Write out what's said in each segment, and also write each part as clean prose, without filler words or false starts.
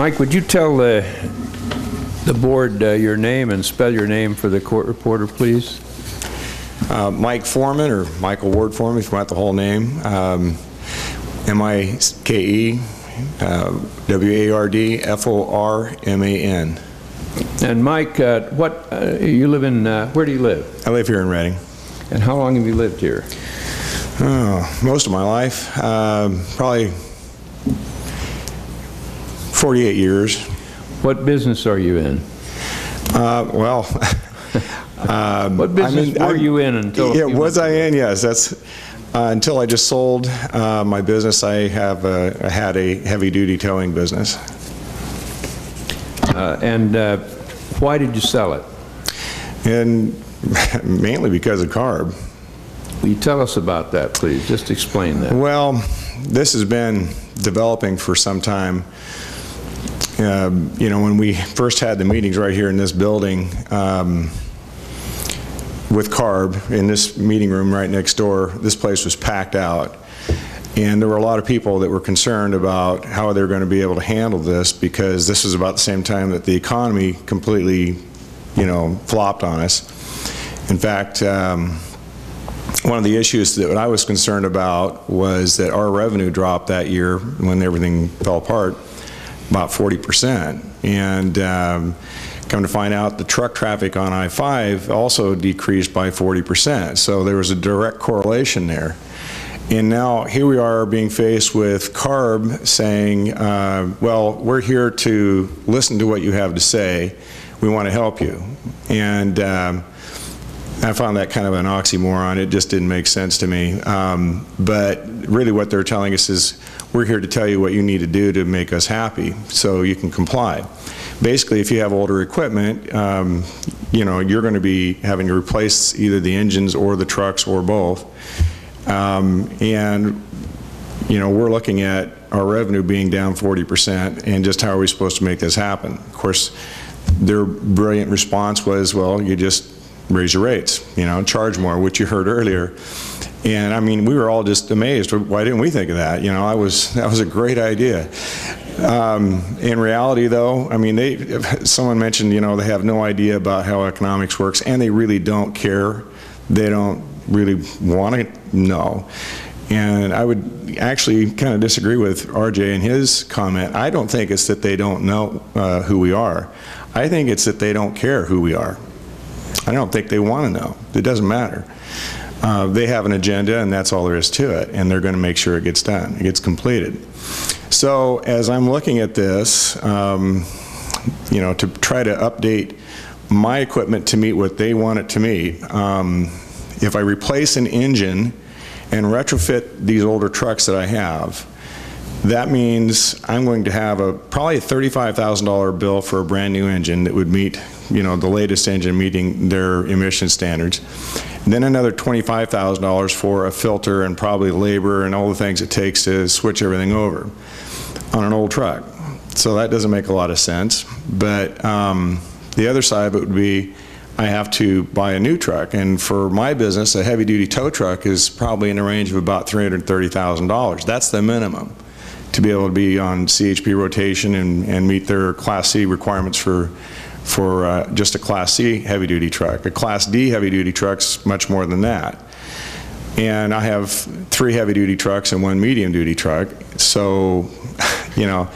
Mike, would you tell the board your name and spell your name for the court reporter, please? Mike Foreman, or Michael Ward Foreman, if you want the whole name. M-I-K-E, W-A-R-D-F-O-R-M-A-N. And Mike, you live in, where do you live? I live here in Redding. And how long have you lived here? Most of my life, probably 48 years. What business are you in? Well, what business were you in until? Yeah, was I in? Yes, that's until I just sold my business. I had a heavy-duty towing business. And why did you sell it? And mainly because of CARB. Will you tell us about that, please? Just explain that. Well, this has been developing for some time. You know, when we first had the meetings right here in this building with CARB, in this meeting room right next door, this place was packed out. And there were a lot of people that were concerned about how they were going to be able to handle this, because this was about the same time that the economy completely, you know, flopped on us. In fact, one of the issues that I was concerned about was that our revenue dropped that year when everything fell apart about 40%. And come to find out, the truck traffic on I-5 also decreased by 40%. So there was a direct correlation there. And now here we are being faced with CARB saying, well, we're here to listen to what you have to say. We want to help you. And I found that kind of an oxymoron. It just didn't make sense to me. But really what they're telling us is, we're here to tell you what you need to do to make us happy so you can comply. Basically, if you have older equipment, you know, you're going to be having to replace either the engines or the trucks or both. And, you know, we're looking at our revenue being down 40%, and just how are we supposed to make this happen? Of course, their brilliant response was, well, you just raise your rates, you know, charge more, which you heard earlier. And I mean, we were all just amazed. Why didn't we think of that? You know, that was a great idea. In reality, though, I mean, someone mentioned, you know, they have no idea about how economics works, and they really don't care. They don't really want to know. And I would actually kind of disagree with RJ in his comment. I don't think it's that they don't know who we are. I think it's that they don't care who we are. I don't think they want to know. It doesn't matter. They have an agenda, and that's all there is to it, and they're going to make sure it gets done, it gets completed. So as I'm looking at this, you know, to try to update my equipment to meet what they want it to meet, if I replace an engine and retrofit these older trucks that I have, that means I'm going to have probably a $35,000 bill for a brand new engine that would meet, you know, the latest engine meeting their emission standards. And then another $25,000 for a filter and probably labor and all the things it takes to switch everything over on an old truck. So that doesn't make a lot of sense. But the other side of it would be, I have to buy a new truck, and for my business, a heavy-duty tow truck is probably in the range of about $330,000. That's the minimum to be able to be on CHP rotation and meet their Class C requirements for just a Class C heavy-duty truck. A Class D heavy-duty truck's much more than that. And I have 3 heavy-duty trucks and 1 medium-duty truck. So, you know,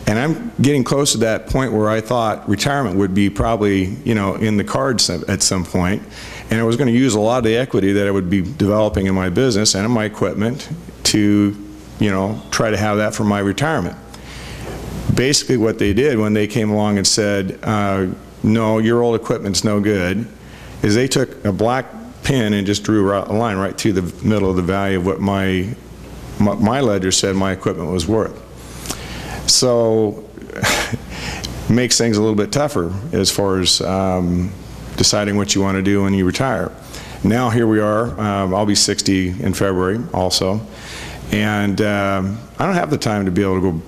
and I'm getting close to that point where I thought retirement would be probably, you know, in the cards at some point. And I was going to use a lot of the equity that I would be developing in my business and in my equipment to, you know, try to have that for my retirement. Basically what they did when they came along and said, no, your old equipment's no good, is they took a black pin and just drew a line right through the middle of the value of what my ledger said my equipment was worth. So makes things a little bit tougher as far as deciding what you want to do when you retire. Now here we are, I'll be 60 in February also, and I don't have the time to be able to go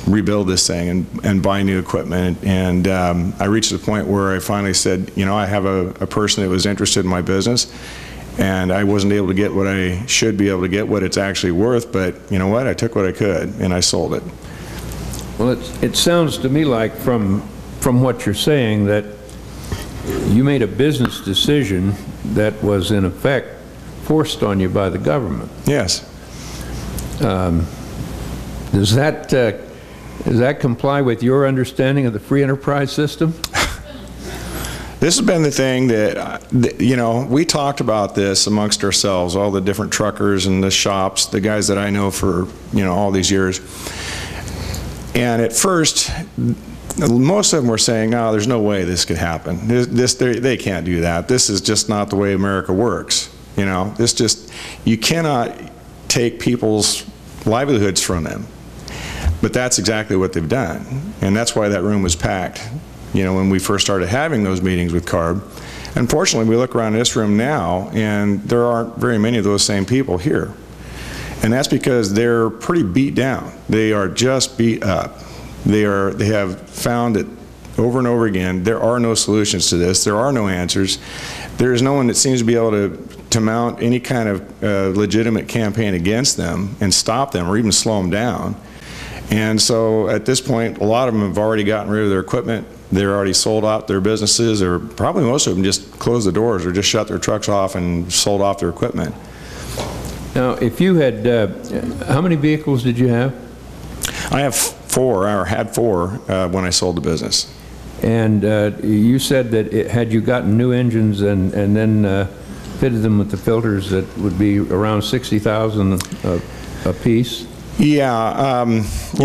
rebuild this thing and buy new equipment. And I reached the point where I finally said, you know, I have a person that was interested in my business, and I wasn't able to get what I should be able to get, what it's actually worth, but you know what, I took what I could and I sold it. Well, it sounds to me like from what you're saying that you made a business decision that was in effect forced on you by the government. Yes. Does that comply with your understanding of the free enterprise system? This has been the thing that, you know, we talked about this amongst ourselves, all the different truckers and the shops, the guys that I know for, you know, all these years. And at first, most of them were saying, no, there's no way this could happen. They can't do that. This is just not the way America works. You know, you cannot take people's livelihoods from them. But that's exactly what they've done. And that's why that room was packed, you know, when we first started having those meetings with CARB. Unfortunately, we look around this room now, and there aren't very many of those same people here. And that's because they're pretty beat down. They are just beat up. They have found that over and over again, there are no solutions to this. There are no answers. There is no one that seems to be able to mount any kind of legitimate campaign against them and stop them or even slow them down. And so at this point, a lot of them have already gotten rid of their equipment. They're already sold out their businesses, or probably most of them just closed the doors or just shut their trucks off and sold off their equipment. Now, if you had, how many vehicles did you have? I have 4, or had 4 when I sold the business. And you said that had you gotten new engines and then fitted them with the filters, that would be around $60,000 a piece? Yeah, you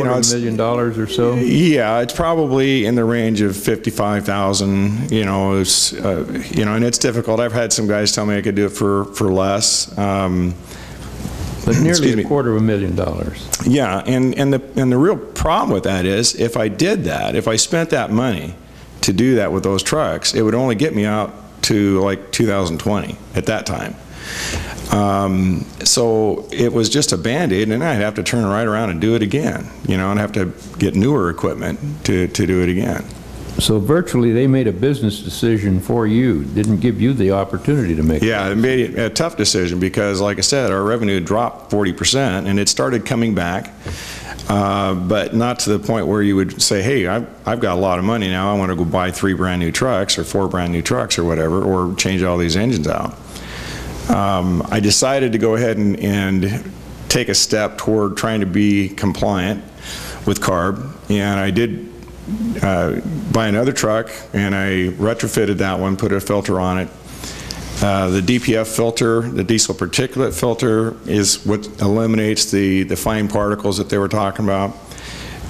know, $250,000 or so. Yeah, it's probably in the range of 55,000. You know, you know, and it's difficult. I've had some guys tell me I could do it for less. But nearly $250,000. Yeah, and the real problem with that is, if I did that, if I spent that money to do that with those trucks, it would only get me out to like 2020 at that time. So it was just a Band-Aid, and I'd have to turn right around and do it again, you know, and have to get newer equipment to do it again. So virtually they made a business decision for you, didn't give you the opportunity to make it. Yeah, it made it a tough decision because, like I said, our revenue dropped 40%, and it started coming back, but not to the point where you would say, hey, I've got a lot of money now, I want to go buy 3 brand new trucks or 4 brand new trucks or whatever, or change all these engines out. I decided to go ahead and take a step toward trying to be compliant with CARB, and I did buy another truck, and I retrofitted that one, put a filter on it. The DPF filter, the diesel particulate filter, is what eliminates the fine particles that they were talking about.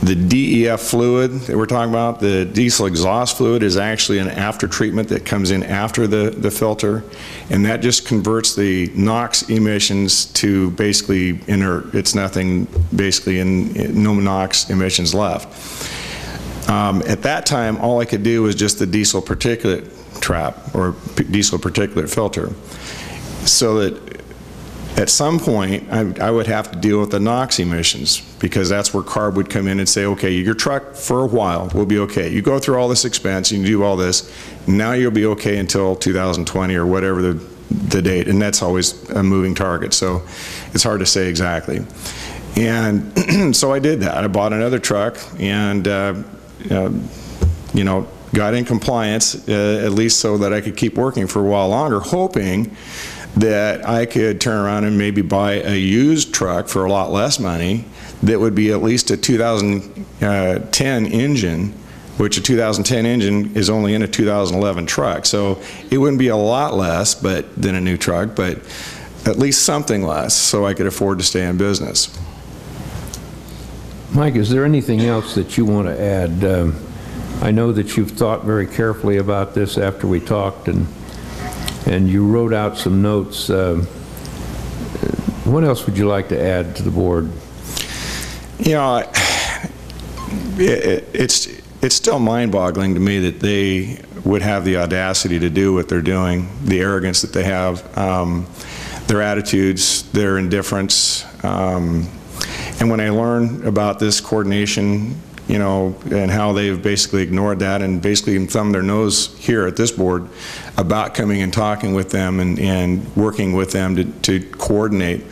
The DEF fluid that we're talking about, the diesel exhaust fluid, is actually an after treatment that comes in after the filter, and that just converts the NOx emissions to basically inert. It's nothing, basically, no NOx emissions left. At that time, all I could do was just the diesel particulate trap, or diesel particulate filter, so that at some point I would have to deal with the NOx emissions, because that's where CARB would come in and say, okay, your truck for a while will be okay. You go through all this expense, you do all this, now you'll be okay until 2020 or whatever the date, and that's always a moving target, so it's hard to say exactly. And so I did that. I bought another truck, and you know, got in compliance, at least so that I could keep working for a while longer, hoping that I could turn around and maybe buy a used truck for a lot less money that would be at least a 2010 engine, which a 2010 engine is only in a 2011 truck. So it wouldn't be a lot less than a new truck, but at least something less, so I could afford to stay in business. Mike, is there anything else that you want to add? I know that you've thought very carefully about this after we talked, and you wrote out some notes. What else would you like to add to the board? You know, it's still mind-boggling to me that they would have the audacity to do what they're doing, the arrogance that they have, their attitudes, their indifference. And when I learn about this coordination, you know, and how they've basically ignored that and basically thumbed their nose here at this board about coming and talking with them and working with them to coordinate,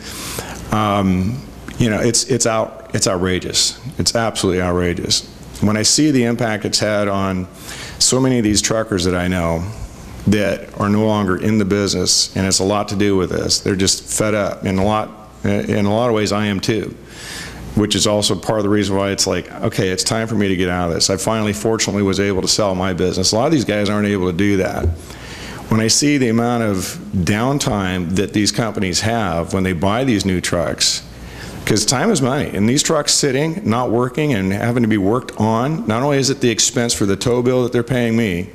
you know, it's outrageous. It's absolutely outrageous. When I see the impact it's had on so many of these truckers that I know that are no longer in the business, and it's a lot to do with this. They're just fed up, and in a lot of ways I am too, which is also part of the reason why it's like, okay, it's time for me to get out of this. I finally, fortunately, was able to sell my business. A lot of these guys aren't able to do that. When I see the amount of downtime that these companies have when they buy these new trucks, because time is money, and these trucks sitting, not working, and having to be worked on, not only is it the expense for the tow bill that they're paying me,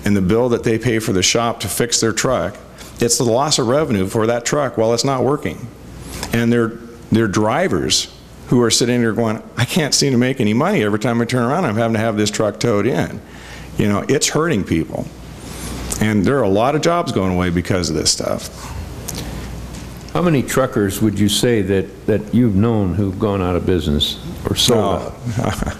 and the bill that they pay for the shop to fix their truck, it's the loss of revenue for that truck while it's not working. And they're drivers who are sitting there going, I can't seem to make any money. Every time I turn around, I'm having to have this truck towed in. You know, it's hurting people. And there are a lot of jobs going away because of this stuff. How many truckers would you say that you've known who've gone out of business or sold out?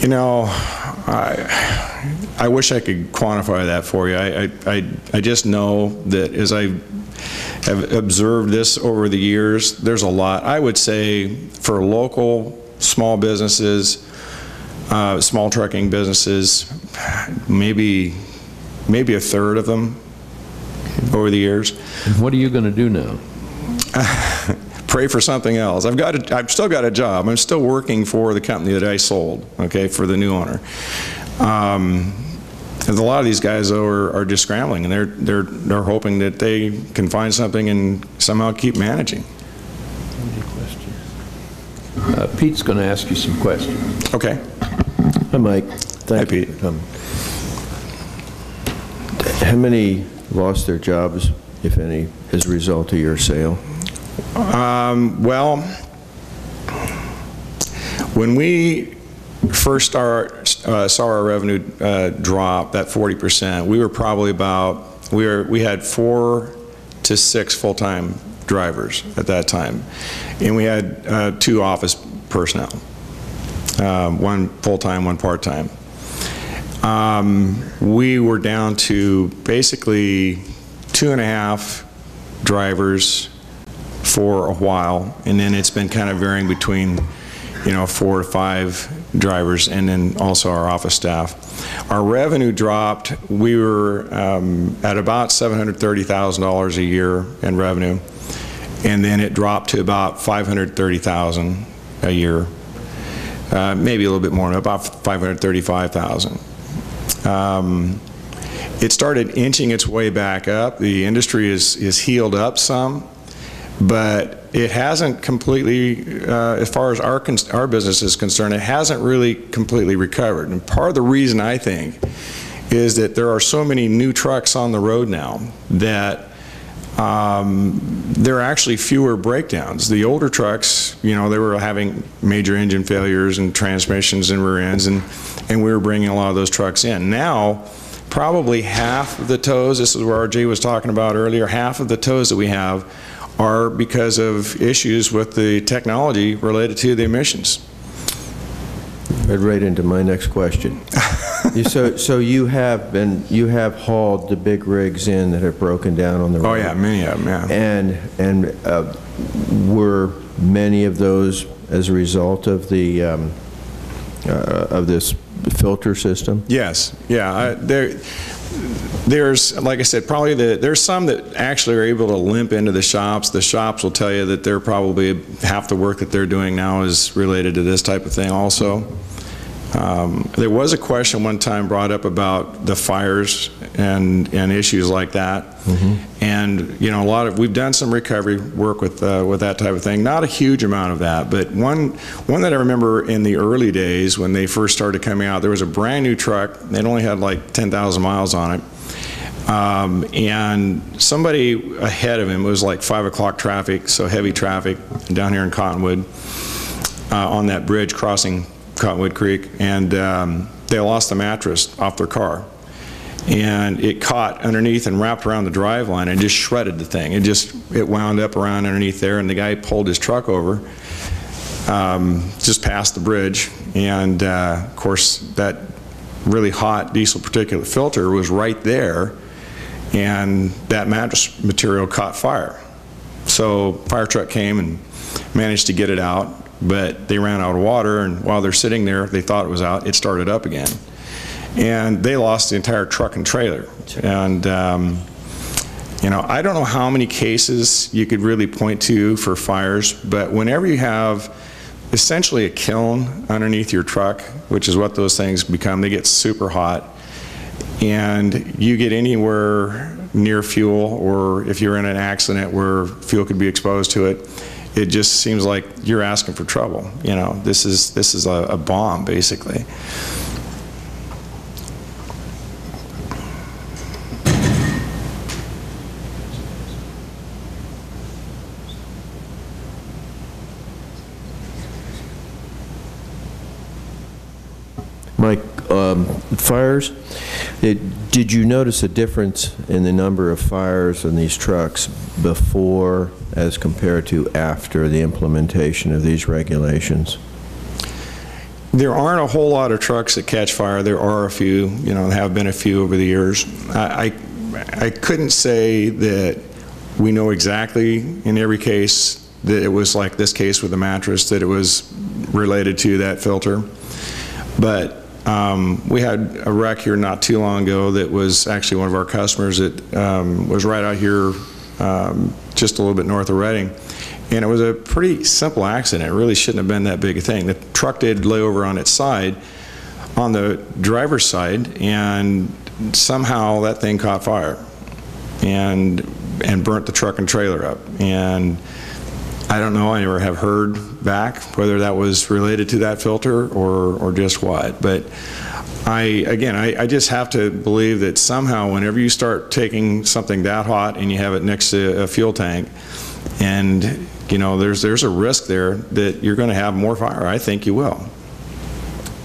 You know, I wish I could quantify that for you. I just know that as I have observed this over the years, there's a lot. I would say for local small businesses, small trucking businesses, maybe a third of them over the years. And what are you going to do now? Pray for something else. I've still got a job. I'm still working for the company that I sold, okay, for the new owner. And a lot of these guys, though, are just scrambling, and they're hoping that they can find something and somehow keep managing. Any questions? Pete's going to ask you some questions. Okay. Hi, Mike. Hi, Pete. How many lost their jobs, if any, as a result of your sale? Well, when we first saw our revenue drop, that 40%, we were probably about, we had 4 to 6 full-time drivers at that time. And we had 2 office personnel, 1 full-time, 1 part-time. We were down to basically 2.5 drivers for a while, and then it's been kind of varying between, you know, 4 to 5 drivers, and then also our office staff. Our revenue dropped. We were at about $730,000 a year in revenue, and then it dropped to about $530,000 a year, maybe a little bit more, about $535,000. It started inching its way back up. The industry is healed up some, but it hasn't completely, as far as our business is concerned, it hasn't really completely recovered. And part of the reason, I think, is that there are so many new trucks on the road now that there are actually fewer breakdowns. The older trucks, you know, they were having major engine failures and transmissions and rear ends, and we were bringing a lot of those trucks in. Now, probably half of the tows, this is where RJ was talking about earlier, half of the tows that we have are because of issues with the technology related to the emissions. Led right into my next question. So you have hauled the big rigs in that have broken down on the road. Oh yeah, many of them, yeah. And were many of those as a result of the of this filter system? Yes, yeah. There's, like I said, probably there's some that actually are able to limp into the shops. The shops will tell you that they're probably half the work that they're doing now is related to this type of thing also. There was a question one time brought up about the fires and issues like that. Mm-hmm. And you know, we've done some recovery work with that type of thing. Not a huge amount of that, but one that I remember in the early days when they first started coming out, there was a brand new truck. It only had like 10,000 miles on it. And somebody ahead of him, it was like 5 o'clock traffic, so heavy traffic down here in Cottonwood, on that bridge crossing Cottonwood Creek, and they lost the mattress off their car. And it caught underneath and wrapped around the driveline and just shredded the thing. It wound up around underneath there, and the guy pulled his truck over, just past the bridge. And of course, that really hot diesel particulate filter was right there, and that mattress material caught fire. So fire truck came and managed to get it out, but they ran out of water, and while they're sitting there, they thought it was out, it started up again. And they lost the entire truck and trailer. And, you know, I don't know how many cases you could really point to for fires, but whenever you have essentially a kiln underneath your truck, which is what those things become, they get super hot, and you get anywhere near fuel, or if you're in an accident where fuel could be exposed to it, it just seems like you're asking for trouble. You know, this is a bomb, basically. Mike, fires, did you notice a difference in the number of fires in these trucks before as compared to after the implementation of these regulations? There aren't a whole lot of trucks that catch fire. There are a few, you know, have been a few over the years. I couldn't say that we know exactly in every case that it was like this case with the mattress, that it was related to that filter. But we had a wreck here not too long ago that was actually one of our customers that was right out here just a little bit north of Reading. And it was a pretty simple accident. It really shouldn't have been that big a thing. The truck did lay over on its side, on the driver's side, and somehow that thing caught fire and burnt the truck and trailer up. And I don't know, I never have heard back whether that was related to that filter or just what. But I just have to believe that somehow whenever you start taking something that hot and you have it next to a fuel tank, and you know, there's a risk there that you're going to have more fire. I think you will.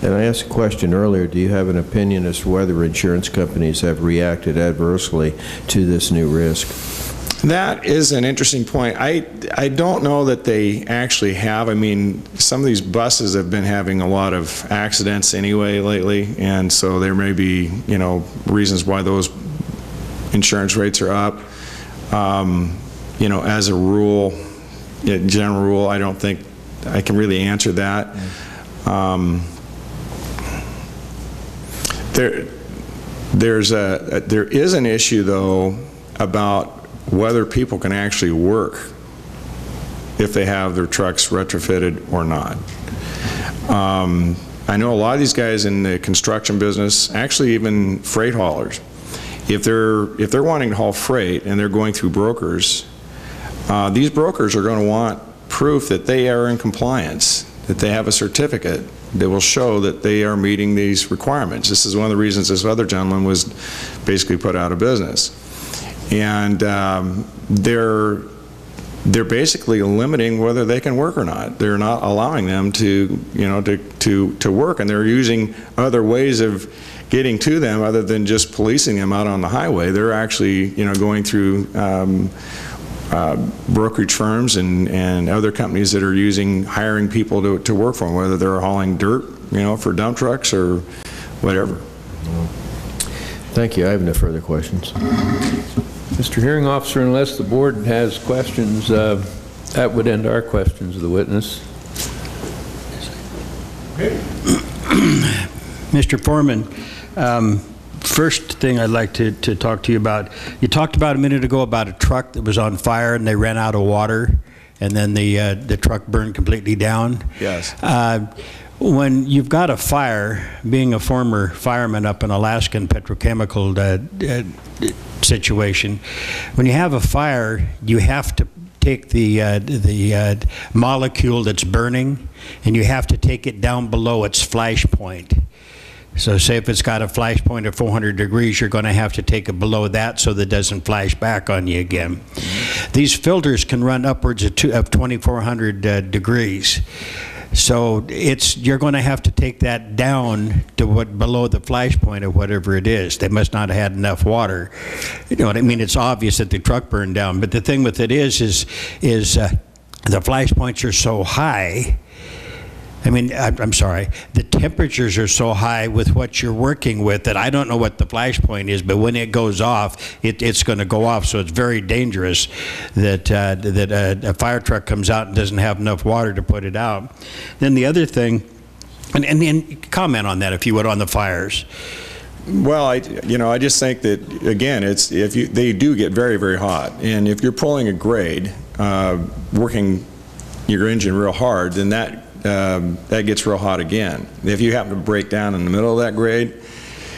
And I asked a question earlier, do you have an opinion as to whether insurance companies have reacted adversely to this new risk? That is an interesting point. I don't know that they actually have. I mean, some of these buses have been having a lot of accidents anyway lately, and so there may be, you know, reasons why those insurance rates are up. You know, as a rule, general rule, I don't think I can really answer that. There is an issue though about whether people can actually work if they have their trucks retrofitted or not. I know a lot of these guys in the construction business, actually even freight haulers, if they're wanting to haul freight and they're going through brokers, these brokers are going to want proof that they are in compliance, that they have a certificate that will show that they are meeting these requirements. This is one of the reasons this other gentleman was basically put out of business. And they're basically limiting whether they can work or not. They're not allowing them to, you know, to work, and they're using other ways of getting to them other than just policing them out on the highway. They're actually, you know, going through brokerage firms and other companies that are hiring people to work for them, whether they're hauling dirt, you know, for dump trucks or whatever. Thank you. I have no further questions. Mr. Hearing Officer, unless the board has questions, that would end our questions of the witness. Okay. Mr. Foreman, first thing I'd like to talk to you about, you talked about a minute ago about a truck that was on fire and they ran out of water and then the truck burned completely down. Yes. When you've got a fire, being a former fireman up in Alaskan petrochemical situation, when you have a fire, you have to take the molecule that's burning and you have to take it down below its flash point. So say if it's got a flash point of 400 degrees, you're going to have to take it below that so that it doesn't flash back on you again. These filters can run upwards of 2,400 degrees. So you're going to have to take that down to below the flash point of whatever it is. They must not have had enough water. You know what I mean? It's obvious that the truck burned down. But the thing with it is the flash points are so high I mean, I'm sorry, the temperatures are so high with what you're working with that I don't know what the flash point is, but when it goes off, it's going to go off. So it's very dangerous that, that a fire truck comes out and doesn't have enough water to put it out. Then the other thing, and comment on that if you would, on the fires. Well, I just think that, again, they do get very, very hot, and if you're pulling a grade, working your engine real hard, then that gets real hot again. If you happen to break down in the middle of that grade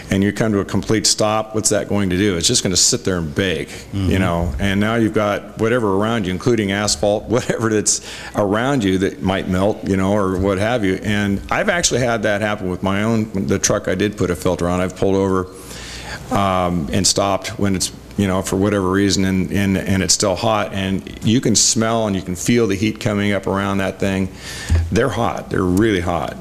and you come to a complete stop, what's that going to do? It's just going to sit there and bake, and now you've got whatever around you, including asphalt, whatever that's around you that might melt, or what have you. And I've actually had that happen with the truck I did put a filter on. I've pulled over and stopped when it's, for whatever reason, and it's still hot, and you can smell and you can feel the heat coming up around that thing. They're hot. They're really hot.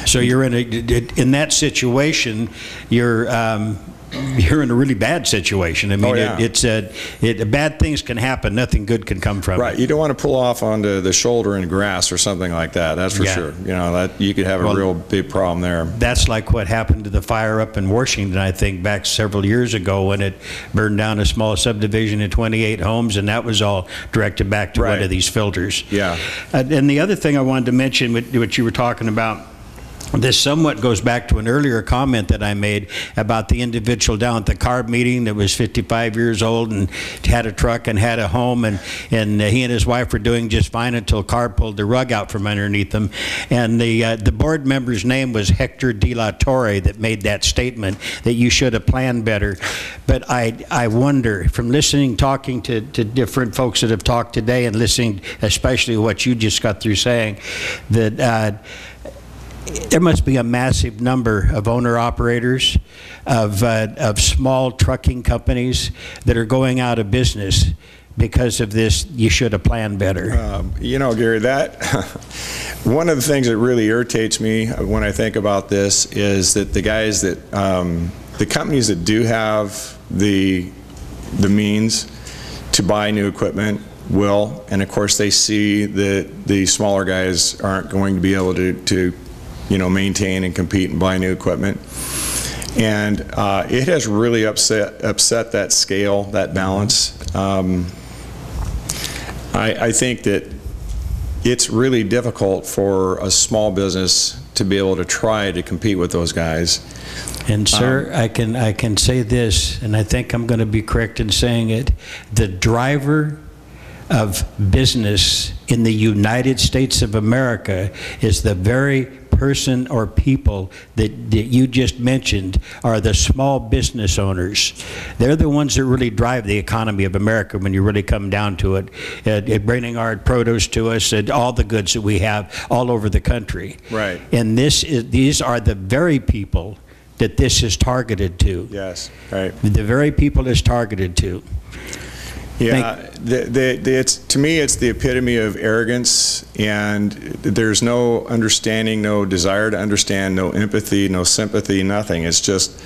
So you're in that situation, you're in a really bad situation. I mean, bad things can happen. Nothing good can come from it. Right. You don't want to pull off onto the shoulder in grass or something like that. That's for sure. That you could have a real big problem there. That's like what happened to the fire up in Washington, I think, back several years ago when it burned down a small subdivision of 28 homes, and that was all directed back to one of these filters. Yeah. And the other thing I wanted to mention, what you were talking about, this somewhat goes back to an earlier comment that I made about the individual down at the CARB meeting that was 55 years old and had a truck and had a home, and he and his wife were doing just fine until CARB pulled the rug out from underneath them. And the board member's name was Hector De La Torre that made that statement that you should have planned better. But I wonder, from talking to different folks that have talked today and listening especially what you just got through saying, that there must be a massive number of owner-operators of small trucking companies that are going out of business because of this. You should have planned better. Gary, that one of the things that really irritates me when I think about this is that the guys that the companies that do have the means to buy new equipment will, and of course they see that the smaller guys aren't going to be able to maintain and compete and buy new equipment. And it has really upset that scale, that balance. I think that it's really difficult for a small business to be able to try to compete with those guys. And sir, I can say this, and I think I'm going to be correct in saying it, the driver of business in the United States of America is the very person or people that you just mentioned are the small business owners. They're the ones that really drive the economy of America when you really come down to it, at bringing our produce to us and all the goods that we have all over the country. Right. And these are the very people that this is targeted to. Yes, right. The very people it's targeted to. Yeah, to me, it's the epitome of arrogance, and there's no understanding, no desire to understand, no empathy, no sympathy, nothing. It's just,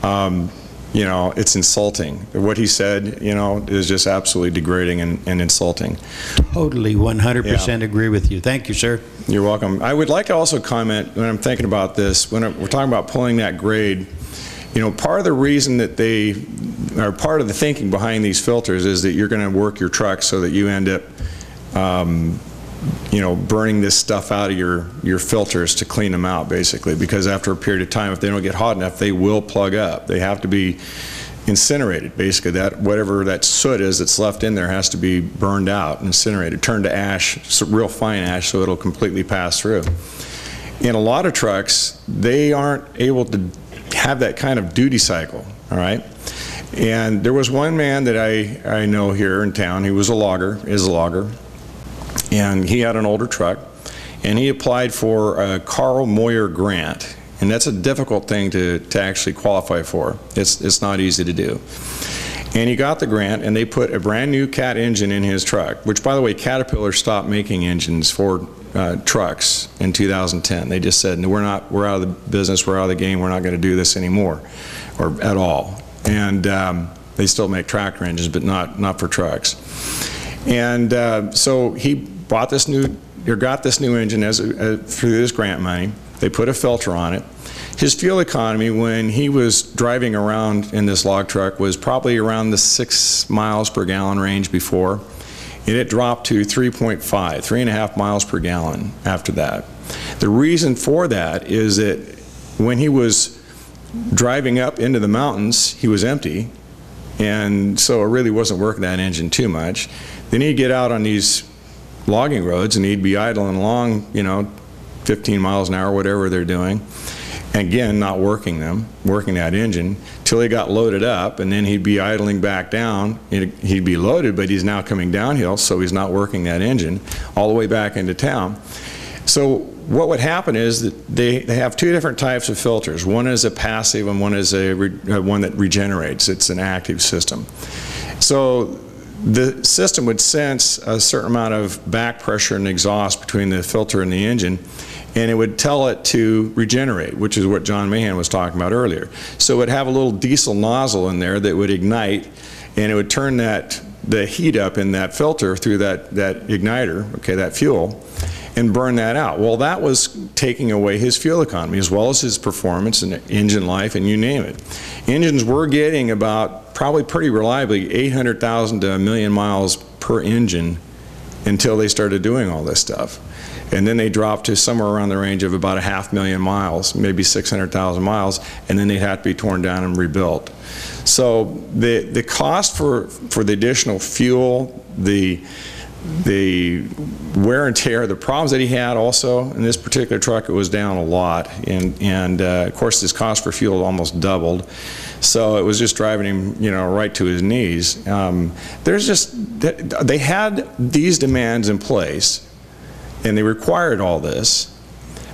it's insulting. What he said, is just absolutely degrading and insulting. Totally, 100% agree with you. Thank you, sir. You're welcome. I would like to also comment, when I'm thinking about this, when we're talking about pulling that grade, part of the reason that part of the thinking behind these filters is that you're going to work your truck so that you end up, burning this stuff out of your filters to clean them out, basically, because after a period of time, if they don't get hot enough, they will plug up. They have to be incinerated, basically. Whatever that soot is that's left in there has to be burned out, incinerated, turned to ash, real fine ash, so it'll completely pass through. In a lot of trucks, they aren't able to have that kind of duty cycle, all right? And there was one man that I know here in town. He was is a logger, and he had an older truck, and he applied for a Carl Moyer grant, and that's a difficult thing to actually qualify for. It's not easy to do. And he got the grant, and they put a brand new Cat engine in his truck, which, by the way, Caterpillar stopped making engines for trucks in 2010. They just said, no, we're out of the business, we're out of the game, we're not going to do this anymore, or at all. And they still make tractor engines, but not for trucks. And so he bought this new, or got this new engine through this grant money. They put a filter on it. His fuel economy when he was driving around in this log truck was probably around the 6 miles per gallon range before, and it dropped to 3.5 miles per gallon after that. The reason for that is that when he was driving up into the mountains, he was empty, and so it really wasn't working that engine too much. Then he'd get out on these logging roads and he'd be idling along, 15 miles an hour, whatever they're doing. Again, not working that engine, till he got loaded up, and then he'd be idling back down. He'd be loaded, but he's now coming downhill, so he's not working that engine all the way back into town. So what would happen is that they have two different types of filters. One is a passive and one is one that regenerates. It's an active system. So the system would sense a certain amount of back pressure and exhaust between the filter and the engine, and it would tell it to regenerate, which is what John Mahan was talking about earlier. So it would have a little diesel nozzle in there that would ignite, and it would turn the heat up in that filter through that igniter, okay, that fuel, and burn that out. Well, that was taking away his fuel economy as well as his performance and engine life, and you name it. Engines were getting about, probably pretty reliably, 800,000 to 1 million miles per engine until they started doing all this stuff. And then they dropped to somewhere around the range of about 500,000 miles, maybe 600,000 miles, and then they'd have to be torn down and rebuilt. So the cost for the additional fuel, the wear and tear, the problems that he had also in this particular truck, it was down a lot, and of course his cost for fuel almost doubled. So it was just driving him, right to his knees. They had these demands in place, and they required all this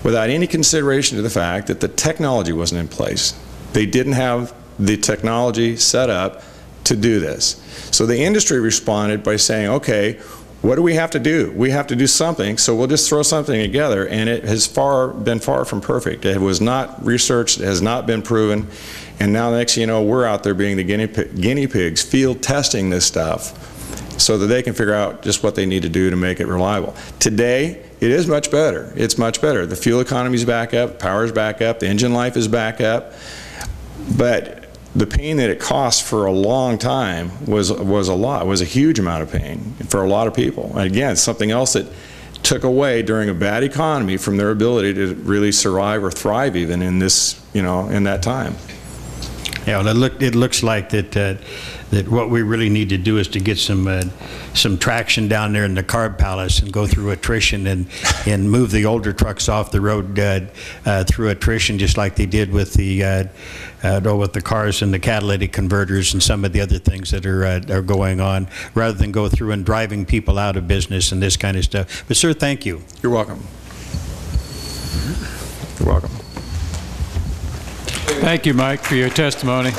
without any consideration to the fact that the technology wasn't in place. They didn't have the technology set up to do this. So the industry responded by saying, okay, what do we have to do? We have to do something, so we'll just throw something together, and it has been far from perfect. It was not researched, it has not been proven, and now next thing you know, we're out there being the guinea pigs, field testing this stuff, so that they can figure out just what they need to do to make it reliable. Today, it is much better. It's much better. The fuel economy is back up, power is back up, the engine life is back up, but the pain that it cost for a long time was a huge amount of pain for a lot of people. And again, something else that took away during a bad economy from their ability to really survive or thrive even in this, in that time. Yeah, well, it looks like that what we really need to do is to get some traction down there in the CARB palace and go through attrition and move the older trucks off the road through attrition, just like they did with the cars and the catalytic converters and some of the other things that are going on, rather than go through and driving people out of business and this kind of stuff. But sir, thank you. You're welcome. You're welcome. Thank you, Mike, for your testimony.